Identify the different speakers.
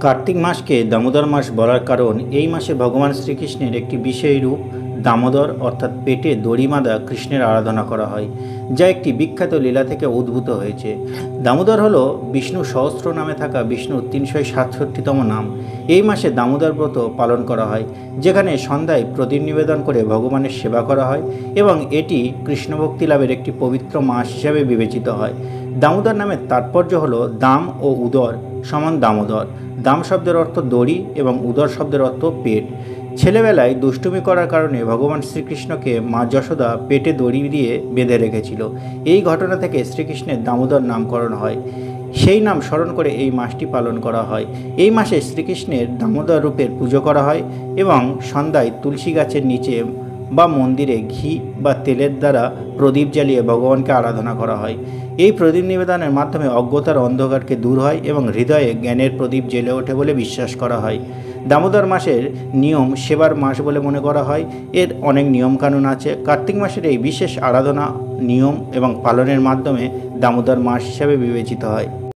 Speaker 1: কার্তিক মাসকে দামোদর মাস বলার কারণ এই মাসে ভগবান শ্রীকৃষ্ণের একটি বিশেষ রূপ দামোদর অর্থাৎ পেটে দড়ি বাঁধা কৃষ্ণের আরাধনা করা হয়, যা একটি বিখ্যাত লীলা থেকে উদ্ভূত হয়েছে। দামোদর হল বিষ্ণু সহস্র নামে থাকা বিষ্ণুর 367তম নাম। এই মাসে দামোদর ব্রত পালন করা হয়, যেখানে সন্ধ্যায় প্রদীপ নিবেদন করে ভগবানের সেবা করা হয় এবং এটি কৃষ্ণভক্তি লাভের একটি পবিত্র মাস হিসাবে বিবেচিত হয়। দামোদর নামের তাৎপর্য হল দাম ও উদর সমান দামোদর। দাম শব্দের অর্থ দড়ি এবং উদর শব্দের অর্থ পেট। ছেলেবেলায় দুষ্টুমি করার কারণে ভগবান শ্রীকৃষ্ণকে মা যশোদা পেটে দড়ি দিয়ে বেঁধে রেখেছিল। এই ঘটনা থেকে শ্রীকৃষ্ণের দামোদর নামকরণ হয়। সেই নাম স্মরণ করে এই মাসটি পালন করা হয়। এই মাসে শ্রীকৃষ্ণের দামোদর রূপের পুজো করা হয় এবং সন্ধ্যায় তুলসী গাছের নিচে বা মন্দিরে ঘি বা তেলের দ্বারা প্রদীপ জ্বালিয়ে ভগবানকে আরাধনা করা হয়। এই প্রদীপ নিবেদনের মাধ্যমে অজ্ঞতার অন্ধকারকে দূর হয় এবং হৃদয়ে জ্ঞানের প্রদীপ জ্বেলে ওঠে বলে বিশ্বাস করা হয়। দামোদর মাসের নিয়ম সেবার মাস বলে মনে করা হয়। এর অনেক নিয়মকানুন আছে। কার্তিক মাসের এই বিশেষ আরাধনা, নিয়ম এবং পালনের মাধ্যমে দামোদর মাস হিসাবে বিবেচিত হয়।